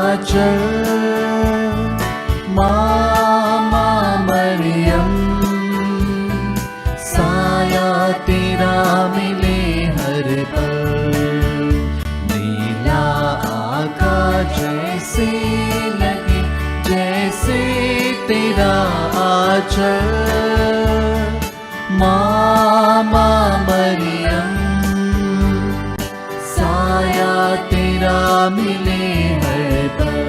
आचल। माँ मरियम, साया तेरा मिले हर पल। नीला आकाश जैसे लगे, जैसे तेरा आचल। माँ मरियम, साया तेरा मिले हर पल।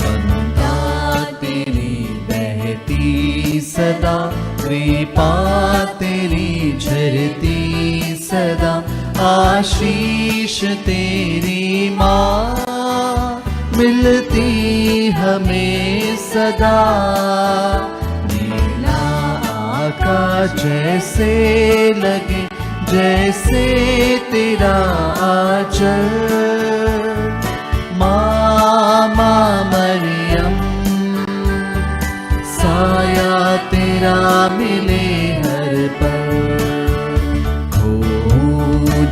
बंदा तेरी बहती सदा, कृपा तेरी झरती सदा। आशीष तेरी माँ, मिलती हमें सदा। नीला आकाश जैसे लगे, जैसे तेरा आचल। माँ मरियम, साया तेरा मिले हर पल। हो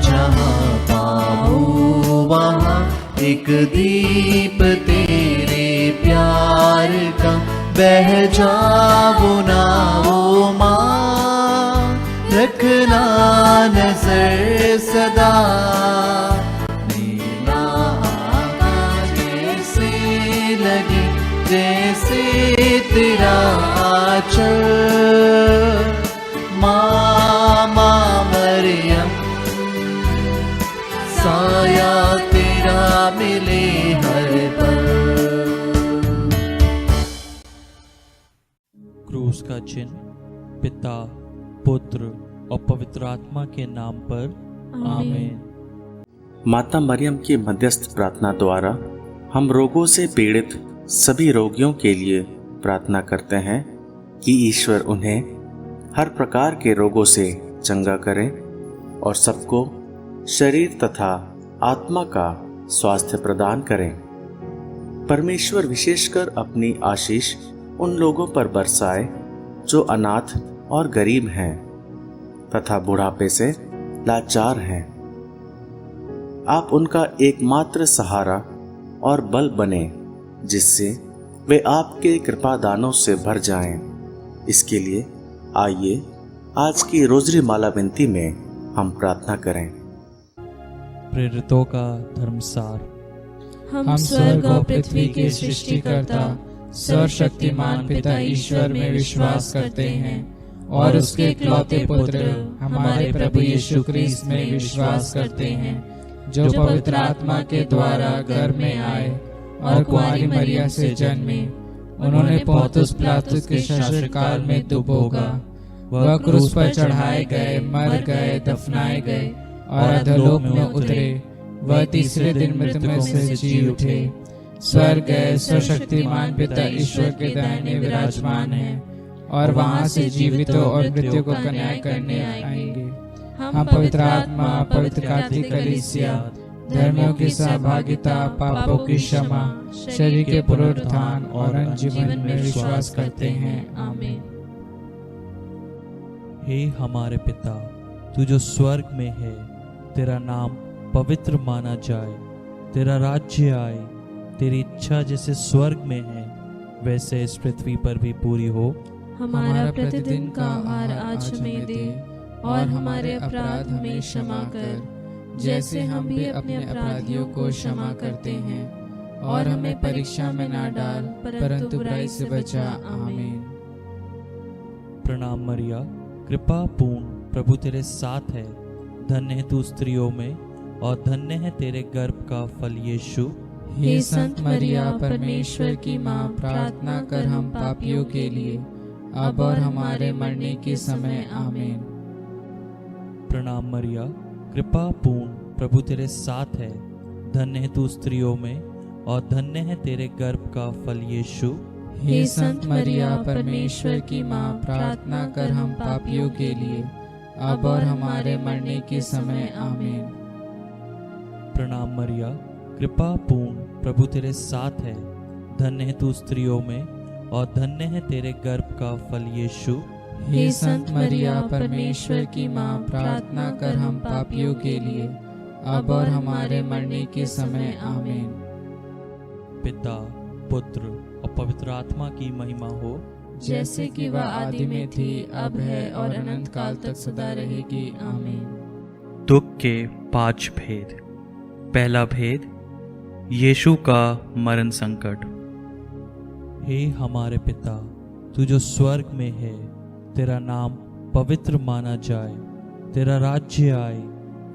जहाँ पाओ वहाँ एक दीप तेरे प्यार का। बह जाओ ना ओ माँ, रखना नजर सदा। नीला आकाश जैसे लगे, जैसे तेरा आचल। माँ मरियम, साया तेरा मिले हर पल। क्रूस का चिन्ह पिता, पुत्र और पवित्र आत्मा के नाम पर आमीन। माता मरियम की मध्यस्थ प्रार्थना द्वारा हम रोगों से पीड़ित सभी रोगियों के लिए प्रार्थना करते हैं कि ईश्वर उन्हें हर प्रकार के रोगों से चंगा करें और सबको शरीर तथा आत्मा का स्वास्थ्य प्रदान करें। परमेश्वर विशेषकर अपनी आशीष उन लोगों पर बरसाए जो अनाथ और गरीब हैं तथा बुढ़ापे से लाचार हैं। आप उनका एकमात्र सहारा और बल बने, जिससे वे आपके कृपा दानों से भर जाएं। इसके लिए आइए आज की रोजरी माला विनती में हम प्रार्थना करें। प्रेरितों का धर्मसार। हम स्वर्ग और पृथ्वी के सृष्टिकर्ता सर्वशक्तिमान पिता ईश्वर में विश्वास करते हैं और उसके इकलौते पुत्र हमारे प्रभु यीशु क्रिस्त में विश्वास करते हैं, जो पवित्र आत्मा के द्वारा गर्भ में आए और कुंवारी मरिया से जन्मे। उन्होंने पोंतुस पिलातुस के शासनकाल में दुख भोगा। वह क्रूस पर चढ़ाए गए, मर गए, दफनाए गए और अधोलोक में उतरे। वह तीसरे दिन मृत में से जी उठे, स्वर्ग गए, सर्वशक्तिमान पिता ईश्वर के दाहिने विराजमान है और वहां से जीवितों और मृत्यु को न्याय करने आएंगे। हम पवित्र आत्मा, पवित्र कैथोलिक कलीसिया, धर्मों की सहभागिता, पापों की क्षमा, शरीर के पुनरुत्थान और अनंत जीवन में विश्वास करते हैं। आमीन। हे हमारे पिता, तू जो स्वर्ग में है, तेरा नाम पवित्र माना जाए। तेरा राज्य आए, तेरी इच्छा जैसे स्वर्ग में है वैसे इस पृथ्वी पर भी पूरी हो। हमारा प्रतिदिन का आहार आज हमें दे और हमारे अपराध हमें क्षमा कर, जैसे हम भी अपने अपराधियों को क्षमा करते हैं। और हमें परीक्षा में ना डाल, परंतु बुराई से बचा। आमीन। प्रणाम मरिया, कृपा पूर्ण प्रभु तेरे साथ है। धन्य है तू स्त्रियों में और धन्य है तेरे गर्भ का फल यीशु। हे संत मरिया, परमेश्वर की माँ, प्रार्थना कर हम पापियों के लिए, अब और हमारे मरने के समय। आमीन। प्रणाम मरिया, कृपा पूर्ण प्रभु तेरे साथ है। धन्य है तू स्त्रियों में और धन्य है तेरे गर्भ का फल यीशु। हे संत मरिया, परमेश्वर की माँ, प्रार्थना कर हम पापियों के लिए, अब और हमारे मरने के समय। आमीन। प्रणाम मरिया, कृपा पूर्ण प्रभु तेरे साथ है। धन्य है तू स्त्रियों में और धन्य है तेरे गर्भ का फल यीशु। हे संत मरिया, परमेश्वर की माँ, प्रार्थना कर हम पापियों के लिए, अब और हमारे मरने के समय। आमीन। पिता, पुत्र और पवित्र आत्मा की महिमा हो, जैसे कि वह आदि में थी, अब है और अनंत काल तक सदा रहेगी। आमीन। दुख के 5 भेद। पहला भेद, यीशु का मरण संकट। हे हमारे पिता, तू जो स्वर्ग में है, तेरा नाम पवित्र माना जाए, तेरा राज्य आए,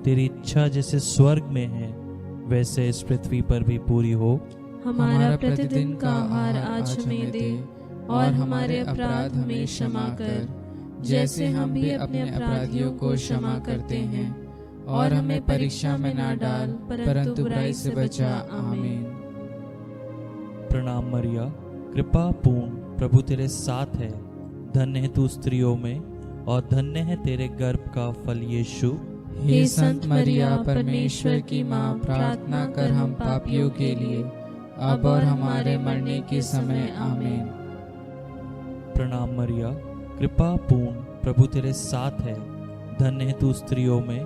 तेरी इच्छा जैसे स्वर्ग में है वैसे इस पृथ्वी पर भी पूरी हो। हमारा प्रतिदिन का आहार आज हमें दे, और हमारे अपराध हमें क्षमा कर, जैसे हम भी अपने अपराधियों को क्षमा करते हैं, और हमें परीक्षा में ना डाल, परंतु बुराई से बचा। आमीन। प्रणाम मरिया, कृपा पूर्ण, प्रभु तेरे साथ है, धन्य है तू स्त्रियों में और धन्य है तेरे गर्भ का फल यीशु। हे संत मरिया, परमेश्वर की माँ, प्रार्थना कर हम पापियों के लिए, अब और हमारे मरने के समय। आमीन। प्रणाम मरिया, कृपा पूर्ण, प्रभु तेरे साथ है, धन्य है तू स्त्रियों में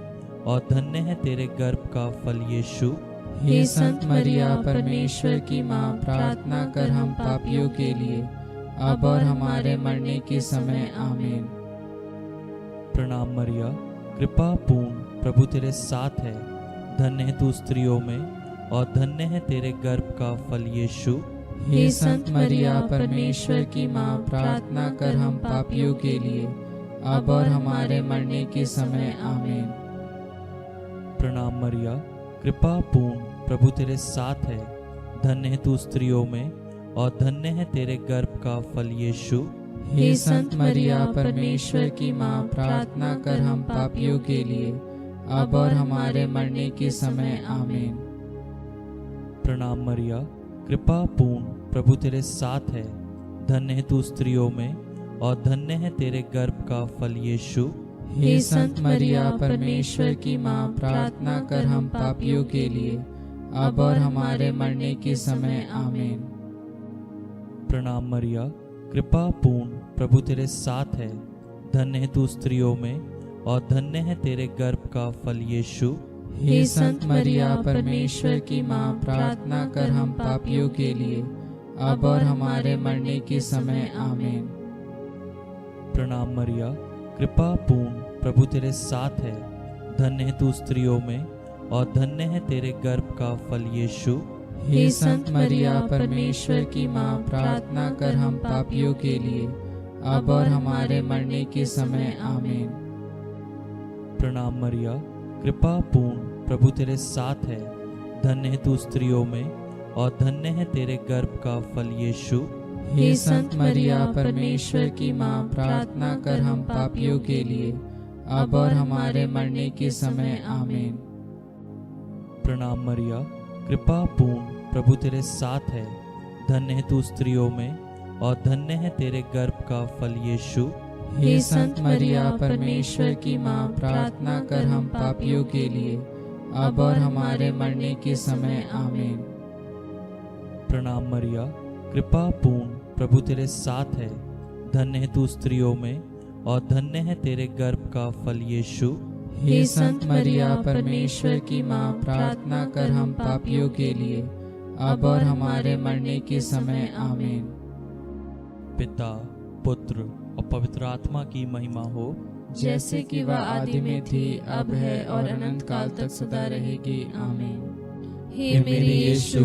और धन्य है तेरे गर्भ का फल यीशु। हे संत मरिया, परमेश्वर की माँ, प्रार्थना कर हम पापियों के लिए, अब और हमारे मरने के समय। आमीन। प्रणाम मरिया, कृपा पूर्ण, प्रभु तेरे साथ है, धन्य है तू स्त्रियों में और धन्य है तेरे गर्भ का फल यीशु। हे संत मरिया, परमेश्वर की माँ, प्रार्थना कर हम पापियों के लिए, अब और हमारे मरने के समय। आमीन। प्रणाम मरिया, कृपा पूर्ण, प्रभु तेरे साथ है, धन्य है तू स्त्रियों में और धन्य है तेरे गर्भ का फल यीशु। हे संत मरिया, परमेश्वर की माँ, प्रार्थना कर हम पापियों के लिए, अब और हमारे मरने के समय। आमीन। प्रणाम मरिया, कृपा पूर्ण, प्रभु तेरे साथ है, धन्य है तू स्त्रियों में और धन्य है तेरे गर्भ का फल यीशु। हे संत मरिया, परमेश्वर की माँ, प्रार्थना कर हम पापियों के लिए, अब और हमारे मरने के समय। आमीन। प्रणाम मरिया, कृपा पूर्ण, प्रभु तेरे साथ है, धन्य है तू स्त्रियों में और धन्य है तेरे गर्भ का फल यीशु। हे संत मरिया, परमेश्वर की माँ, प्रार्थना कर हम पापियों के लिए, अब और हमारे मरने के समय। आमीन। प्रणाम मरिया, कृपा पूर्ण, प्रभु तेरे साथ है, धन्य है तू स्त्रियों में और धन्य है तेरे गर्भ का फल यीशु। हे संत मरिया, परमेश्वर की माँ, प्रार्थना कर हम पापियों के लिए, अब और हमारे मरने के समय। आमीन। प्रणाम मरिया, कृपा पूर्ण, प्रभु तेरे साथ है, धन्य है तू स्त्रियों में और धन्य है तेरे गर्भ का फल यीशु। हे संत मरिया, परमेश्वर की माँ, प्रार्थना कर हम पापियों के लिए, अब और हमारे मरने के समय। आमीन। प्रणाम मरिया, कृपा पूर्ण, प्रभु तेरे साथ है, धन्य है तू स्त्रियों में और धन्य है तेरे गर्भ का फल यीशु। हे संत मरिया, परमेश्वर की माँ, प्रार्थना कर हम पापियों के लिए, अब और हमारे मरने के समय। आमीन। प्रणाम मरिया, कृपा पूर्ण, प्रभु तेरे साथ है, धन्य है तू स्त्रियों में और धन्य है तेरे गर्भ का फल यीशु। हे संत मरिया, परमेश्वर की माँ, प्रार्थना कर हम पापियों के लिए, अब और हमारे मरने के समय। आमीन। पिता, पुत्र और पवित्र आत्मा की महिमा हो, जैसे कि वह आदि में थी, अब है और अनंत काल तक सदा रहेगी। आमीन। हे मेरे यीशु,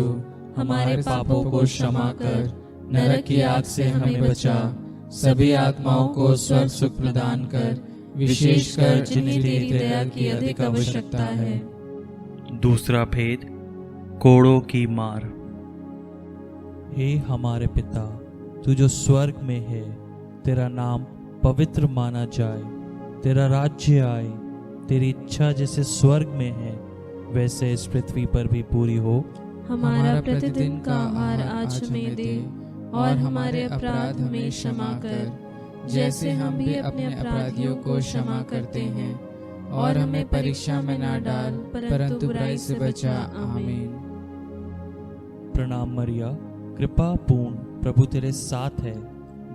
हमारे पापों को क्षमा कर, नरक की आग से हमें बचा, सभी आत्माओं को स्वर्ग सुख प्रदान कर, विशेषकर जिन्हें तेरी दया की अधिक आवश्यकता है। दूसरा भेद, कोड़ों की मार। हे हमारे पिता, तू जो स्वर्ग में है, तेरा नाम पवित्र माना जाए, तेरा राज्य आए, तेरी इच्छा जैसे स्वर्ग में है वैसे इस पृथ्वी पर भी पूरी हो। हमारा प्रतिदिन का आहार आज हमें दे, और हमारे अपराध हमें क्षमा कर, जैसे हम भी अपने अपराधियों को क्षमा करते हैं, और हमें परीक्षा में ना डाल, परंतु बुराई से बचा। आमीन। प्रणाम मरिया, कृपा पूर्ण, प्रभु तेरे साथ है,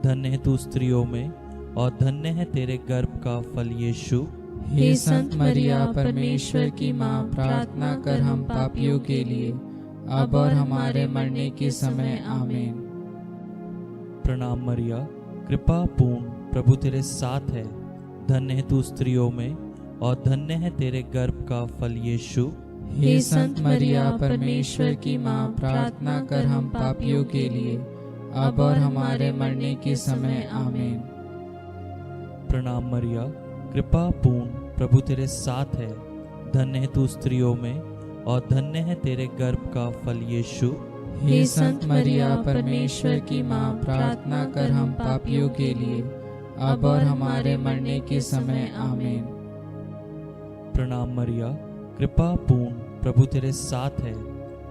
धन्य है तू स्त्रियों में और धन्य है तेरे गर्भ का फल यीशु। हे संत मरिया, परमेश्वर की माँ, प्रार्थना कर हम पापियों के लिए, अब और हमारे मरने के समय आमीन। प्रणाम मरिया, कृपा पूर्ण, प्रभु तेरे साथ है। धन्य है तू स्त्रियों में और धन्य है तेरे गर्भ का फल यीशु। हे संत मरिया, परमेश्वर की माँ, प्रार्थना कर हम पापियों के लिए, अब और हमारे मरने के समय आमीन। प्रणाम मरिया, कृपा पूर्ण, प्रभु तेरे साथ है। धन्य है तू स्त्रियों में और धन्य है तेरे गर्भ का फल यीशु। हे संत मरिया, परमेश्वर की माँ, प्रार्थना कर हम पापियों के लिए, अब और हमारे मरने के समय आमीन। प्रणाम मरिया, कृपा पूर्ण, प्रभु तेरे साथ है।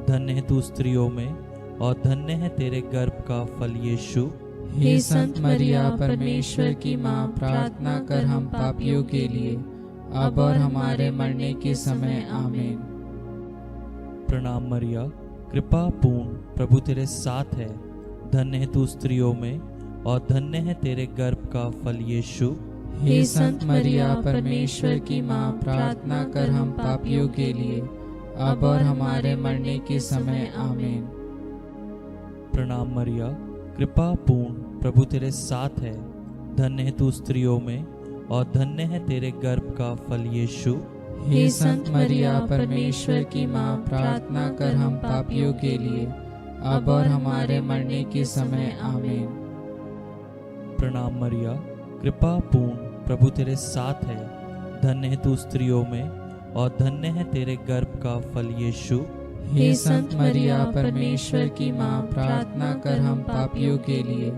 धन्य है तू स्त्रियों में और धन्य है तेरे गर्भ का फल यीशु। हे संत मरिया, परमेश्वर की माँ, प्रार्थना कर हम पापियों के लिए, अब और हमारे मरने के समय आमीन। प्रणाम मरिया, कृपा पूर्ण, प्रभु तेरे साथ है। धन्य है तू स्त्रियों में और धन्य है तेरे गर्भ का फल यीशु। हे संत मरिया, परमेश्वर की माँ, प्रार्थना कर हम पापियों के लिए, अब और हमारे मरने के समय आमीन। प्रणाम मरिया, कृपा पूर्ण, प्रभु तेरे साथ है। धन्य है तू स्त्रियों में और धन्य है तेरे गर्भ का फल यीशु। हे संत मरिया, परमेश्वर की माँ, प्रार्थना कर हम पापियों के लिए, अब और हमारे मरने के समय आमीन। प्रणाम मरिया, कृपा पूर्ण, प्रभु तेरे साथ है। धन्य है तू स्त्रियों में और धन्य है तेरे गर्भ का फल यीशु। हे संत मरिया, परमेश्वर की माँ, प्रार्थना कर हम पापियों के लिए,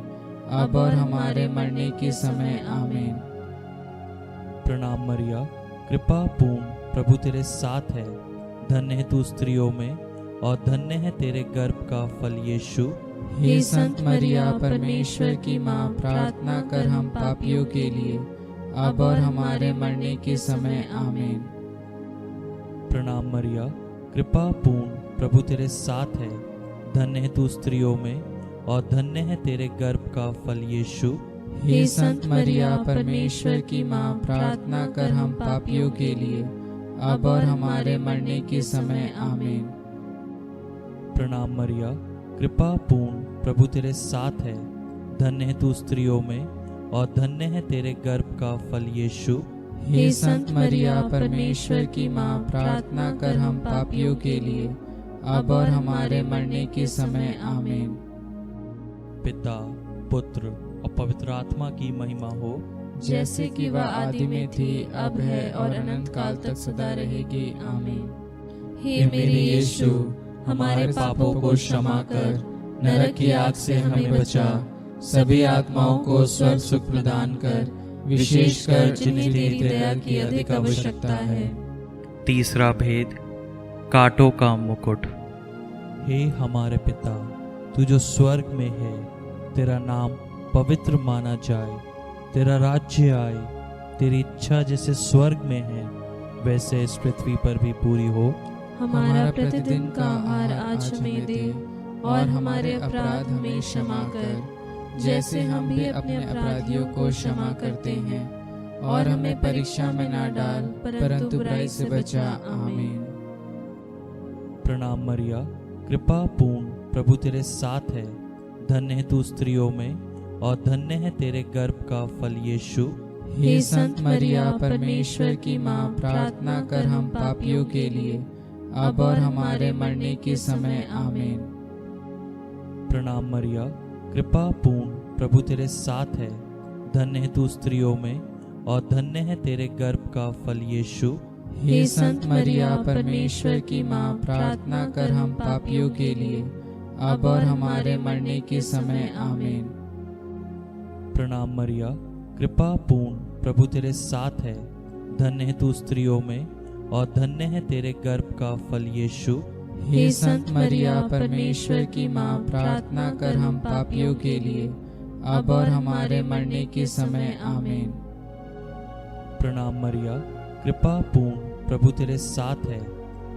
अब और हमारे मरने के समय आमीन। प्रणाम मरिया, कृपा पूर्ण, प्रभु तेरे साथ है। धन्य है तू स्त्रियों में और धन्य है तेरे गर्भ का फल यीशु। हे संत मरिया, परमेश्वर की माँ, प्रार्थना कर हम पापियों के लिए, अब और हमारे मरने के समय आमीन। प्रणाम मरिया, कृपा पूर्ण, प्रभु तेरे साथ है। धन्य है तू स्त्रियों में और धन्य है तेरे गर्भ का फल यीशु। हे संत मरिया, परमेश्वर की माँ, प्रार्थना कर हम पापियों के लिए, अब और हमारे मरने के समय आमीन। प्रणाम मरिया, कृपा पूर्ण, प्रभु तेरे साथ है। धन्य है तू स्त्रियों में और धन्य है तेरे गर्भ का फल यीशु। हे संत मरिया, परमेश्वर की माँ, प्रार्थना कर हम पापियों के लिए, अब और हमारे मरने के समय आमीन। पिता, पुत्र और पवित्र आत्मा की महिमा हो, जैसे कि वह आदि में थी, अब है और अनंत काल तक सदा रहेगी आमीन। हे मेरे यीशु, हमारे पापों को क्षमा कर, नरक की आग से हमें बचा, सभी आत्माओं को स्वर्ग सुख प्रदान कर, विशेषकर जिन्हें तेरी दया की अधिक आवश्यकता है। तीसरा भेद, कांटों का मुकुट। हे हमारे पिता, तू जो स्वर्ग में है, तेरा नाम पवित्र माना जाए, तेरा राज्य आए, तेरी इच्छा जैसे स्वर्ग में है वैसे इस पृथ्वी पर भी पूरी हो। हमारा प्रतिदिन का आहार आज हमें दे, और हमारे अपराध हमें क्षमा कर, जैसे हम भी अपने अपराधियों को क्षमा करते हैं, और हमें परीक्षा में ना डाल, परंतु बुराई से बचा आमीन। प्रणाम मरिया, कृपा पूर्ण, प्रभु तेरे साथ है। धन्य है तू स्त्रियों में और धन्य है तेरे गर्भ का फल यीशु। हे संत मरिया, परमेश्वर की माँ, प्रार्थना कर हम पापियों के लिए, अब और हमारे मरने के समय आमीन। प्रणाम मरिया, कृपा पूर्ण, प्रभु तेरे साथ है। धन्य है तू स्त्रियों में और धन्य है तेरे गर्भ का फल यीशु। हे संत मरिया, परमेश्वर की माँ, प्रार्थना कर हम पापियों के लिए, अब और हमारे मरने के समय आमीन। प्रणाम मरिया, कृपा पूर्ण, प्रभु तेरे साथ है। धन्य है तू स्त्रियों में और धन्य है तेरे गर्भ का फल यीशु। हे संत मरिया, परमेश्वर की माँ, प्रार्थना कर हम पापियों के लिए, अब और हमारे मरने के समय आमीन। प्रणाम मरिया, कृपा पूर्ण, प्रभु तेरे साथ है।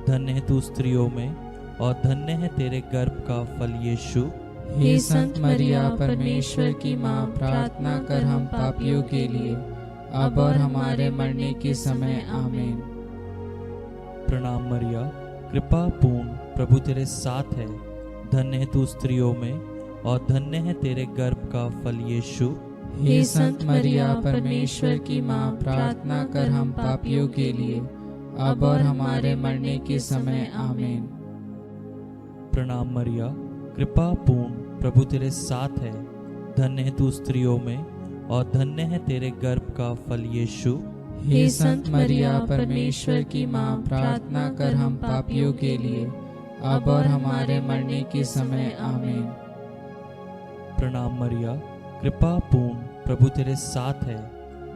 धन्य है तू स्त्रियों में और धन्य है तेरे गर्भ का फल यीशु। हे संत मरिया, परमेश्वर की माँ, प्रार्थना कर हम पापियों के लिए, अब और हमारे मरने के समय आमीन। प्रणाम मरिया, कृपा पूर्ण, प्रभु तेरे साथ है। धन्य है तू स्त्रियों में और धन्य है तेरे गर्भ का फल यीशु। हे संत मरिया परमेश्वर की माँ, प्रार्थना कर हम पापियों के लिए, अब और हमारे मरने के समय आमीन। प्रणाम मरिया, कृपा पूर्ण, प्रभु तेरे साथ है। धन्य है तू स्त्रियों में और धन्य है तेरे गर्भ का फल यीशु। हे संत मरिया परमेश्वर की माँ, प्रार्थना कर हम पापियों के लिए, अब और हमारे मरने के समय आमीन। प्रणाम मरिया, कृपा पूर्ण, प्रभु तेरे साथ है।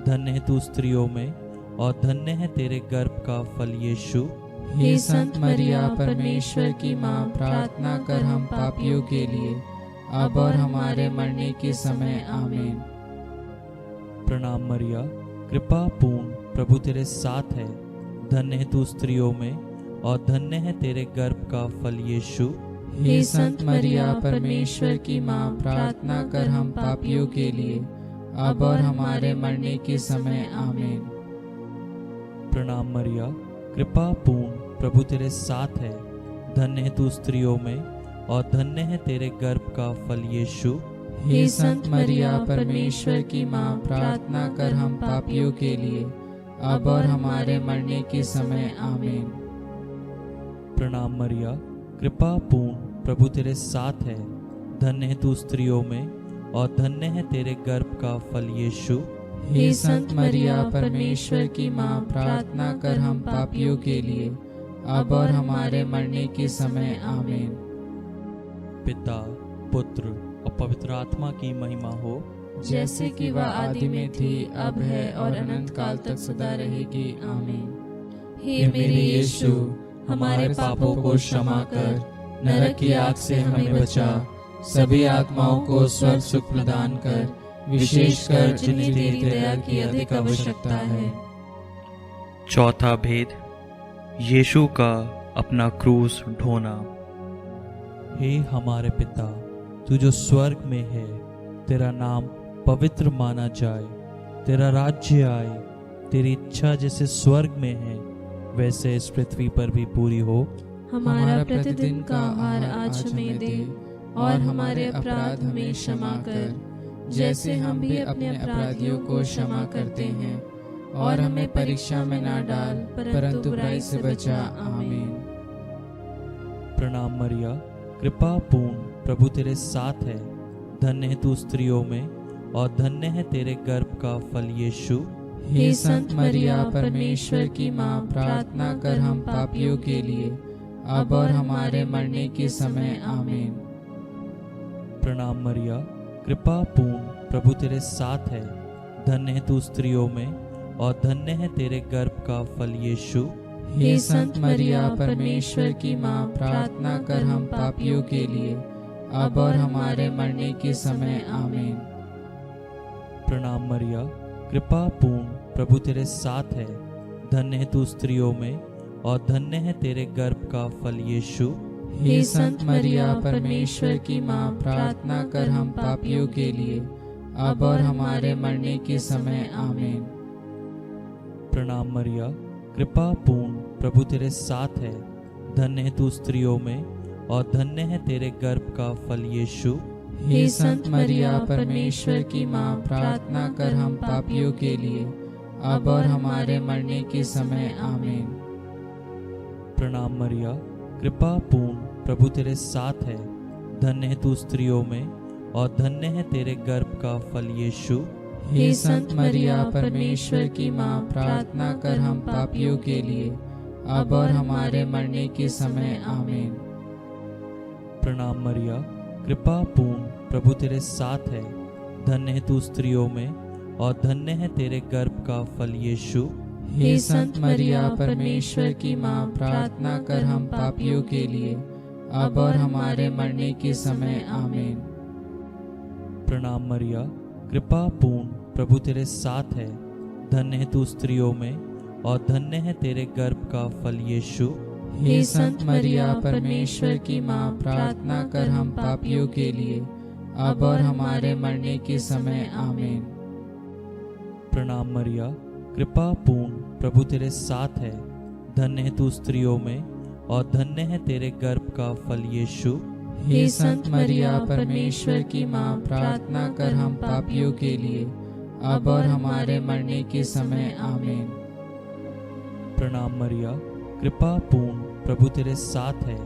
धन्य है तू स्त्रियों में और धन्य है तेरे गर्भ का फल यीशु। हे संत मरिया परमेश्वर की माँ, प्रार्थना कर हम पापियों के लिए, अब और हमारे मरने के समय आमीन। प्रणाम मरिया, कृपा पूर्ण, प्रभु तेरे साथ है। धन्य है तू स्त्रियों में और धन्य है तेरे गर्भ का फल यीशु। हे संत मरिया परमेश्वर की माँ, प्रार्थना कर हम पापियों के लिए, अब और हमारे मरने के समय आमीन। प्रणाम मरिया, कृपा पूर्ण, प्रभु तेरे साथ है। धन्य है तू स्त्रियों में और धन्य है तेरे गर्भ का फल यीशु। हे संत मरिया परमेश्वर की माँ, प्रार्थना कर हम पापियों के लिए, अब और हमारे मरने के समय आमीन। प्रणाम मरिया, कृपा पूर्ण, प्रभु तेरे साथ है। धन्य है तू स्त्रियों में और धन्य है तेरे गर्भ का फल यीशु। हे संत मरिया परमेश्वर की माँ, प्रार्थना कर हम पापियों के लिए, अब और हमारे मरने के समय आमीन। पिता, पुत्र और पवित्र आत्मा की महिमा हो, जैसे कि वह आदि में थी, अब है और अनंत काल तक सदा रहेगी आमीन। हे मेरे यीशु, हमारे पापों को क्षमा कर, नरक की आग से हमें बचा, सभी आत्माओं को स्वर्ग सुख प्रदान कर, विशेषकर जिन्हें तेरी दया की अधिक आवश्यकता है। चौथा भेद, यीशु का अपना क्रूस ढोना। हे हमारे पिता, तू जो स्वर्ग में है, तेरा नाम पवित्र माना जाए, तेरा राज्य आए, तेरी इच्छा जैसे स्वर्ग में है वैसे इस पृथ्वी पर भी पूरी हो। हमारा प्रतिदिन का आहार आज हमें दे, और हमारे अपराध हमें क्षमा कर, जैसे हम भी अपने अपराधियों को क्षमा करते हैं, और हमें परीक्षा में ना डाल, परंतु बुराई से बचा आमीन। प्रणाम मरिया, कृपा पूर्ण, प्रभु तेरे साथ है। धन्य है तू स्त्रियों में और धन्य है तेरे गर्भ का फल यीशु। हे संत मरिया परमेश्वर की माँ, प्रार्थना कर हम पापियों के लिए, अब और हमारे मरने के समय आमीन। प्रणाम मरिया, कृपा पूर्ण, प्रभु तेरे साथ है। धन्य है तू स्त्रियों में और धन्य है तेरे गर्भ का फल यीशु। हे संत मरिया परमेश्वर की माँ, प्रार्थना कर हम पापियों के लिए, अब और हमारे मरने के समय आमीन। प्रणाम मरिया, कृपा पूर्ण, प्रभु तेरे साथ है। धन्य है तू स्त्रियों में और धन्य है तेरे गर्भ का फल यीशु। हे संत मरिया परमेश्वर की माँ, प्रार्थना कर हम पापियों के लिए, अब और हमारे मरने के समय आमीन। प्रणाम मरिया, कृपा पूर्ण, प्रभु तेरे साथ है। धन्य है तू स्त्रियों में और धन्य है तेरे गर्भ का फल यीशु। हे संत मरिया परमेश्वर की माँ, प्रार्थना कर हम पापियों के लिए, अब और हमारे मरने के समय आमीन। प्रणाम मरिया, कृपा पूर्ण, प्रभु तेरे साथ है। धन्य है तू स्त्रियों में और धन्य है तेरे गर्भ का फल यीशु। हे संत मरिया परमेश्वर की माँ, प्रार्थना कर हम पापियों के लिए, अब और हमारे मरने के समय आमीन। प्रणाम मरिया, कृपा पूर्ण, प्रभु तेरे साथ है। धन्य है तू स्त्रियों में और धन्य है तेरे गर्भ का फल यीशु। हे संत मरिया परमेश्वर की माँ, प्रार्थना कर हम पापियों के लिए, अब और हमारे मरने के समय आमीन। प्रणाम मरिया, कृपा पूर्ण, प्रभु तेरे साथ है। धन्य है तू स्त्रियों में और धन्य है तेरे गर्भ का फल यीशु। हे संत मरिया परमेश्वर की माँ, प्रार्थना कर हम पापियों के लिए, अब और हमारे मरने के समय आमीन। प्रणाम मरिया, कृपा पूर्ण, प्रभु तेरे साथ है। धन्य है तू स्त्रियों में और धन्य है तेरे गर्भ का फल यीशु। हे संत मरिया परमेश्वर की माँ, प्रार्थना कर हम पापियों के लिए, अब और हमारे मरने के समय आमीन। प्रणाम मरिया, कृपा पूर्ण, प्रभु तेरे साथ है,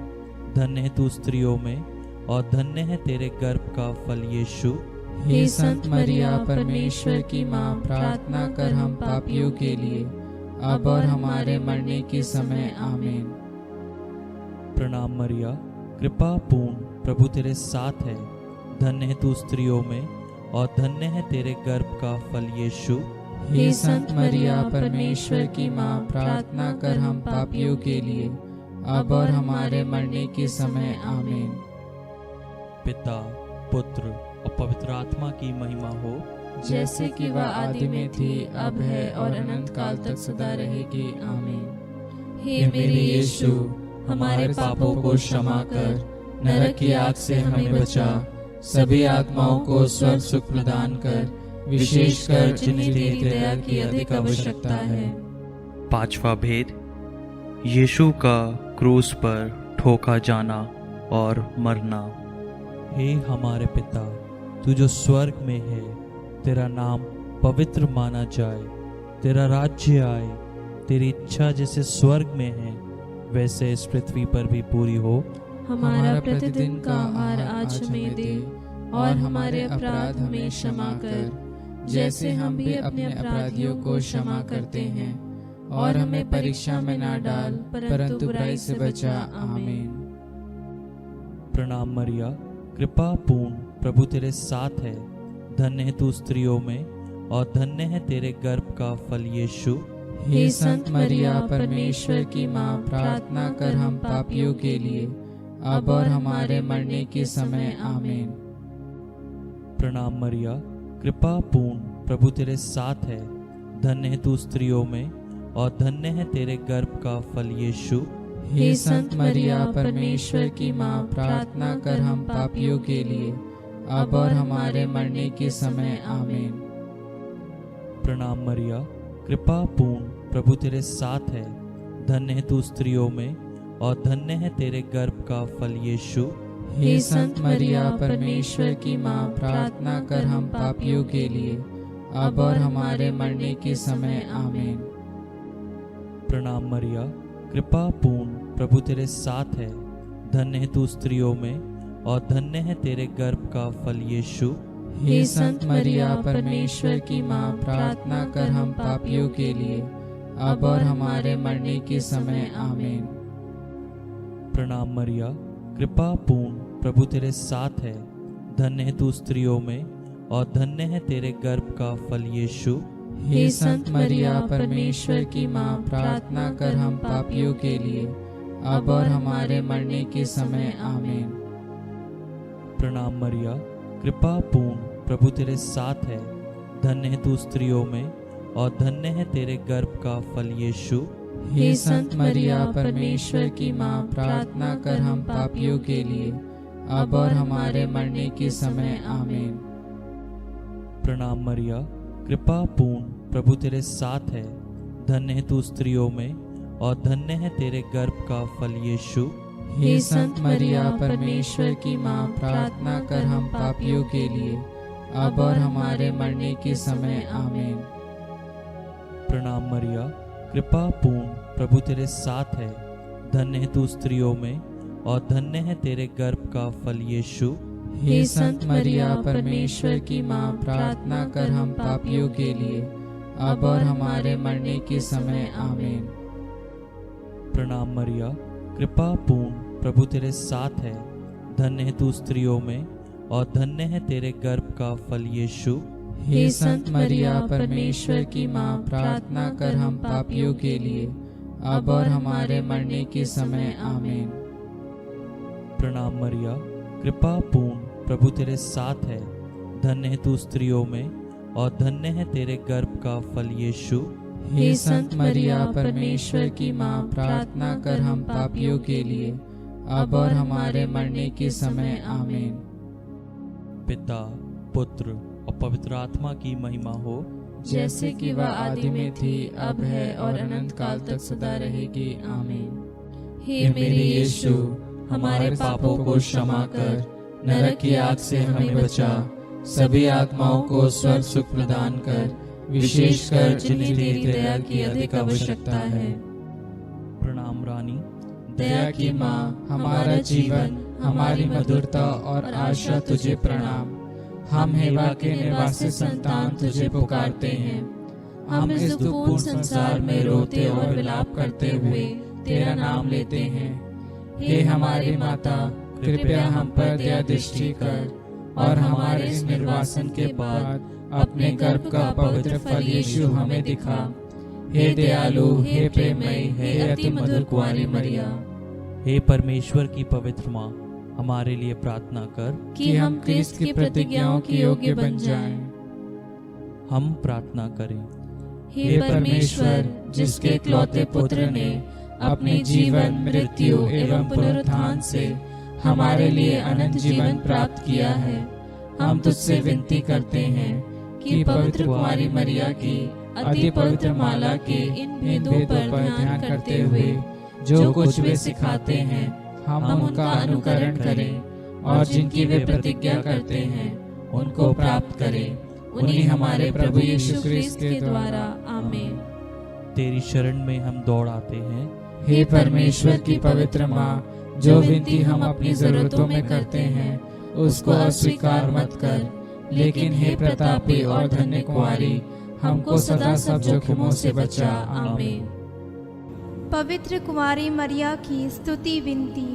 धन्य है तू स्त्रियों में और धन्य है तेरे गर्भ का फल यीशु। हे संत मरिया परमेश्वर की माँ, प्रार्थना कर हम पापियों के लिए, अब और हमारे मरने के समय आमीन। प्रणाम मरिया, कृपा पूर्ण, प्रभु तेरे साथ है, धन्य है तू स्त्रियों में और धन्य है तेरे गर्भ का फल यीशु। हे संत मरिया परमेश्वर की माँ, प्रार्थना कर हम पापियों के लिए, अब और हमारे मरने के समय आमीन। पिता, पुत्र और पवित्र आत्मा की महिमा हो, जैसे कि वह आदि में थी, अब है और अनंत काल तक सदा रहेगी आमीन। हे मेरे यीशु, हमारे पापों को क्षमा कर, नरक की आग से हमें बचा, सभी आत्माओं को स्वर्ग सुख प्रदान कर, विशेषकर जिन्हें तेरी दया की अधिक आवश्यकता है। पांचवा भेद, यीशु का क्रूस पर ठोका जाना और मरना। हे हमारे पिता, तू जो स्वर्ग में है, तेरा नाम पवित्र माना जाए, तेरा राज्य आए, तेरी इच्छा जैसे स्वर्ग में है वैसे इस पृथ्वी पर भी पूरी हो। हमारा प्रतिदिन का आहार आज हमें दे, और हमारे अपराध हमें क्षमा कर, जैसे हम भी अपने अपराधियों को क्षमा करते हैं, और हमें परीक्षा में ना डाल, परंतु बुराई से बचा आमीन। प्रणाम मरिया, कृपा पूर्ण, प्रभु तेरे साथ है, धन्य है तू स्त्रियों में और धन्य है तेरे गर्भ का फल यीशु। हे संत मरिया परमेश्वर की माँ, प्रार्थना कर हम पापियों के लिए, अब और हमारे मरने के समय आमीन। प्रणाम मरिया, कृपा पूर्ण, प्रभु तेरे साथ है, धन्य है तू स्त्रियों में और धन्य है तेरे गर्भ का फल यीशु। हे संत मरिया परमेश्वर की माँ, प्रार्थना कर हम पापियों के लिए, अब और हमारे मरने के समय आमीन। प्रणाम मरिया, कृपा पूर्ण, प्रभु तेरे साथ है, धन्य है तू स्त्रियों में और धन्य है तेरे गर्भ का फल यीशु। हे संत मरिया परमेश्वर की माँ, प्रार्थना कर हम पापियों के लिए, अब और हमारे मरने के समय आमीन। प्रणाम मरिया, कृपा पूर्ण, प्रभु तेरे साथ है, धन्य है तू स्त्रियों में और धन्य है तेरे गर्भ का फल यीशु। हे संत मरिया परमेश्वर की माँ, प्रार्थना कर हम पापियों के लिए, अब और हमारे मरने के समय आमीन। प्रणाम मरिया, कृपा पूर्ण, प्रभु तेरे साथ है, धन्य है तू स्त्रियों में और धन्य है तेरे गर्भ का फल यीशु। हे संत मरिया परमेश्वर की माँ, प्रार्थना कर हम पापियों के लिए, अब और हमारे मरने के समय आमीन। प्रणाम मरिया, कृपा पूर्ण, प्रभु तेरे साथ है, धन्य है तू स्त्रियों में और धन्य है तेरे गर्भ का फल यीशु। हे संत मरिया परमेश्वर की माँ, प्रार्थना कर हम पापियों के लिए, अब और हमारे मरने के समय आमीन। प्रणाम मरिया, कृपा पूर्ण, प्रभु तेरे साथ है, धन्य है तू स्त्रियों में और धन्य है तेरे गर्भ का फल यीशु। हे संत मरिया परमेश्वर की माँ, प्रार्थना कर हम पापियों के लिए, अब और हमारे मरने के समय आमीन। प्रणाम मरिया, कृपा पूर्ण, प्रभु तेरे साथ है, धन्य है तू स्त्रियों में और धन्य है तेरे गर्भ का फल यीशु। हे संत मरिया परमेश्वर की माँ, प्रार्थना कर हम पापियों के लिए, अब और हमारे मरने के समय आमीन। प्रणाम मरिया, कृपा पूर्ण, प्रभु तेरे साथ है, धन्य है तू स्त्रियों में और धन्य है तेरे गर्भ का फल यीशु। हे संत मरिया परमेश्वर की माँ, प्रार्थना कर हम पापियों के लिए, अब और हमारे मरने के समय आमीन। प्रणाम मरिया, कृपा पूर्ण, प्रभु तेरे साथ है, धन्य है तू स्त्रियों में और धन्य है तेरे गर्भ का फल यीशु। हे संत मरिया परमेश्वर की माँ, प्रार्थना कर हम पापियों के लिए, अब और हमारे मरने के समय आमीन। पिता, पुत्र और पवित्र आत्मा की महिमा हो, जैसे कि वह आदि में थी, अब है और अनंत काल तक सदा रहेगी आमीन। हे मेरे यीशु, हमारे पापों को क्षमा कर, नरक की आग से हमें बचा, सभी आत्माओं को स्वर्ग सुख प्रदान कर, विशेषकर जिन्हें तेरी दया की अधिक आवश्यकता है। प्रणाम रानी, दया की माँ, हमारा जीवन, हमारी मधुरता और आशा तुझे प्रणाम। हम हेवा के निवासी संतान तुझे पुकारते हैं। हम इस दुखपूर्ण संसार में रोते और विलाप करते हुए तेरा नाम लेते हैं। हे हमारी माता, कृपया हम पर दया दृष्टि कर और हमारे इस निर्वासन के बाद अपने गर्भ का पवित्र फल यीशु हमें दिखा। हे दयालु, हे प्रेममयी, हे अति मधुर कुंवारी मरिया, हे परमेश्वर की पवित्र माँ, हमारे लिए प्रार्थना कर कि हम क्रिस्त की प्रतिज्ञाओं के योग्य बन जाएं। हम प्रार्थना करें। हे परमेश्वर, जिसके इकलौते पुत्र ने अपने जीवन, मृत्यु एवं पुनरुत्थान से हमारे लिए अनंत जीवन प्राप्त किया है, हम तुझसे विनती करते हैं कि पवित्र कुंवारी मरिया की अति पवित्र माला के इन भेदों पर ध्यान करते हुए जो कुछ वे सिखाते हैं, हम उनका अनुकरण करें और जिनकी वे प्रतिज्ञा करते हैं उनको प्राप्त करें। उन्हीं हमारे प्रभु यीशु क्रिस्त के द्वारा, आमीन। तेरी शरण में हम दौड़ आते हैं। हे परमेश्वर की पवित्र माँ, जो विनती हम अपनी जरूरतों में करते हैं उसको अस्वीकार मत कर, लेकिन हे प्रतापी और धन्य कुंवारी, हमको सदा सब जोखिमों से बचा। आमीन। पवित्र कुंवारी मरिया की स्तुति विनती।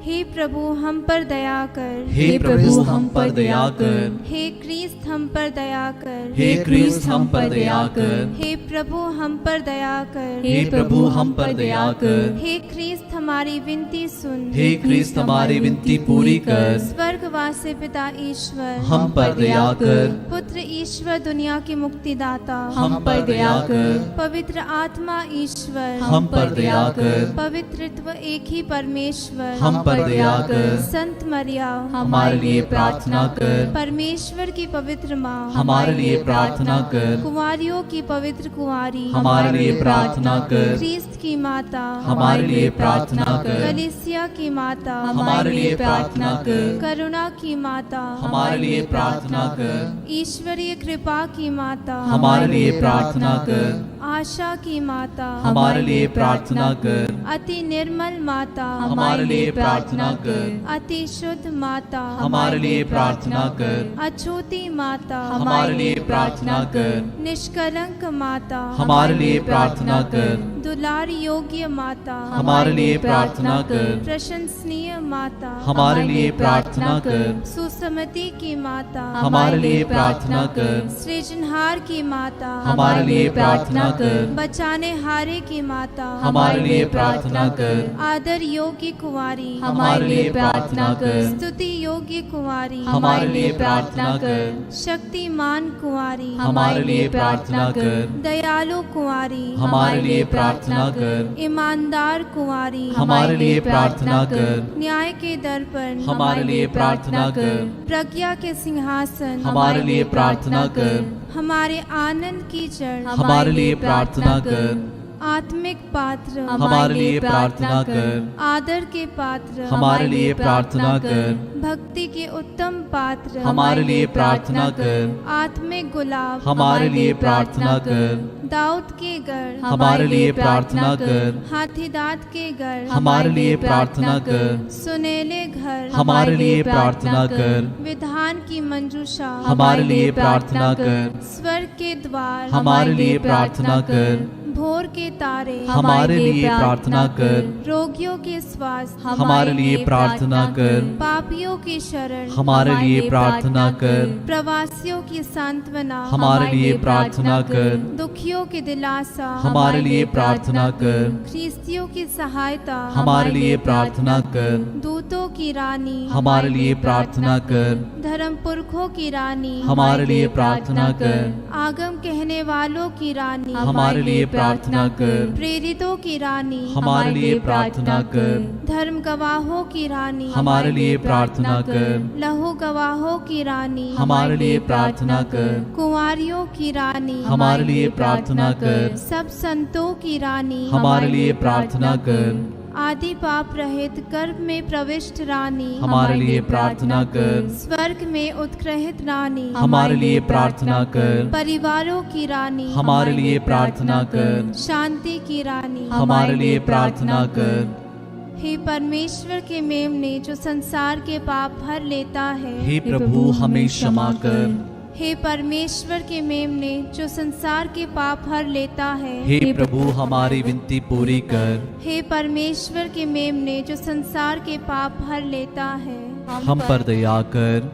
हे प्रभु हम पर दया कर, हे प्रभु हम पर दया कर, हे क्रिस्त हम पर दया कर, हे क्रिस्त हम पर दया कर, हे प्रभु हम पर दया कर, हे प्रभु हम पर दया कर, हे क्रिस्त हमारी विनती सुन, हे क्रिस्त हमारी विनती पूरी कर, स्वर्गवासी पिता ईश्वर हम पर दया कर, पुत्र ईश्वर दुनिया के मुक्तिदाता हम पर दया कर, पवित्र आत्मा ईश्वर हम पर दया कर, पवित्रत्व एक ही परमेश्वर हम पर दया कर, संत मरिया हमारे लिए प्रार्थना कर, परमेश्वर की पवित्र माँ हमारे लिए प्रार्थना कर, कुंवारियों की पवित्र कुंवारी हमारे लिए प्रार्थना कर, क्रिस्त की माता हमारे लिए प्रार्थना कर, कलीसिया की माता हमारे लिए प्रार्थना कर, करुणा की माता हमारे लिए प्रार्थना कर, ईश्वरीय कृपा की माता हमारे लिए प्रार्थना कर, आशा की माता हमारे लिए प्रार्थना कर, अति निर्मल माता हमारे लिए प्रार्थना कर, अति शुद्ध माता हमारे लिए प्रार्थना कर, अछूती माता हमारे लिए प्रार्थना कर, निष्कलंक माता हमारे लिए प्रार्थना कर, दुलार योग्य माता हमारे लिए प्रार्थना कर, प्रशंसनीय माता हमारे लिए प्रार्थना कर, सुसमति की माता हमारे लिए प्रार्थना कर, सृजनहार की माता हमारे लिए प्रार्थना कर, बचाने हारे की माता हमारे लिए प्रार्थना कर, आदर योग्य कुंवारी हमारे लिए प्रार्थना कर, स्तुति योग्य कुंवारी हमारे लिए प्रार्थना कर, शक्तिमान कुंवारी हमारे लिए प्रार्थना कर, दयालु कुंवारी हमारे लिए प्रार्थना कर, ईमानदार कुंवारी हमारे लिए प्रार्थना कर, न्याय के दर्पण हमारे लिए प्रार्थना कर, प्रज्ञा के सिंहासन हमारे लिए प्रार्थना कर, हमारे आनंद की जड़ हमारे लिए प्रार्थना कर, आत्मिक पात्र हमारे लिए प्रार्थना कर, आदर के पात्र हमारे लिए प्रार्थना कर, भक्ति के उत्तम पात्र हमारे लिए प्रार्थना कर, आत्मिक गुलाब हमारे लिए प्रार्थना कर, दाऊद के गढ़ हमारे लिए प्रार्थना कर, हाथीदांत के गढ़ हमारे लिए प्रार्थना कर, सुनेले घर हमारे लिए प्रार्थना कर, विधान की मंजूषा हमारे लिए प्रार्थना कर, स्वर्ग के द्वार हमारे लिए प्रार्थना कर, भोर के तारे हमारे लिए प्रार्थना कर, रोगियों के स्वास्थ्य हमारे लिए प्रार्थना कर, पापियों की शरण हमारे लिए प्रार्थना कर, प्रवासियों की सांत्वना हमारे लिए प्रार्थना कर, दुखियों की दिलासा हमारे लिए प्रार्थना कर, ख्रिस्तियों की सहायता हमारे लिए प्रार्थना कर, दूतों की रानी हमारे लिए प्रार्थना कर, धर्म पुरखों की रानी हमारे लिए प्रार्थना कर, आगम कहने वालों की रानी हमारे लिए प्रार्थना कर, प्रेरितों की रानी हमारे लिए प्रार्थना कर, धर्म गवाहों की रानी हमारे लिए प्रार्थना कर, लहू गवाहों की रानी हमारे लिए प्रार्थना कर, कुंवारियों की रानी हमारे लिए प्रार्थना कर, सब संतों की रानी हमारे लिए प्रार्थना कर, आदि पाप रहित गर्भ में प्रविष्ट रानी, हमारे लिए प्रार्थना कर। स्वर्ग में उत्कृष्ट रानी, हमारे लिए प्रार्थना कर। परिवारों की रानी, हमारे लिए प्रार्थना कर। शांति की रानी, हमारे लिए प्रार्थना कर। हे परमेश्वर के मेमने जो संसार के पाप भर लेता है, हे प्रभु हमें क्षमा कर। हे परमेश्वर के मेमने जो संसार के पाप भर लेता है, हे प्रभु हमारी विनती पूरी कर। हे परमेश्वर के मेमने जो संसार के पाप भर लेता है, हम पर दया कर।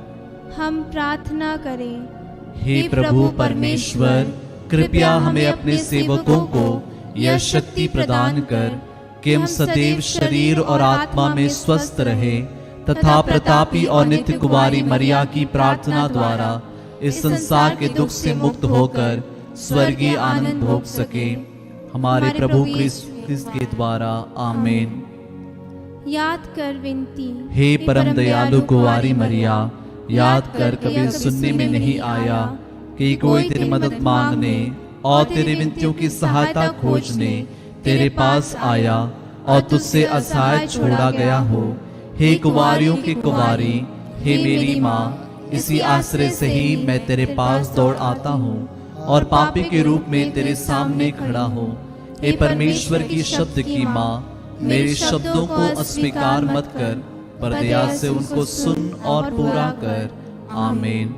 हम प्रार्थना करें। हे प्रभु परमेश्वर, कृपया हमें अपने सेवकों को यह शक्ति प्रदान कर कि हम सदैव शरीर और आत्मा में स्वस्थ रहे तथा प्रतापी और नित्य कुमारी मरिया की प्रार्थना द्वारा इस संसार के दुख से मुक्त होकर स्वर्गीय आनंद भोग सके। हमारे प्रभु क्रिस्त के द्वारा आमीन। याद कर विनती। हे परम दयालु कुंवारी मरिया, याद कर कभी सुनने में नहीं आया कि कोई तेरी मदद मांगने और तेरी विनतियों की सहायता खोजने तेरे पास आया और तुझसे असहाय छोड़ा गया हो। हे कुंवारियों की कुंवारी, हे मेरी माँ, इसी आश्रय से ही मैं तेरे पास दौड़ आता हूँ और पापी के रूप में तेरे सामने खड़ा हूँ। हे परमेश्वर की शब्द की माँ, मेरे शब्दों को अस्वीकार मत कर, पर दया से उनको सुन और पूरा कर। आमीन।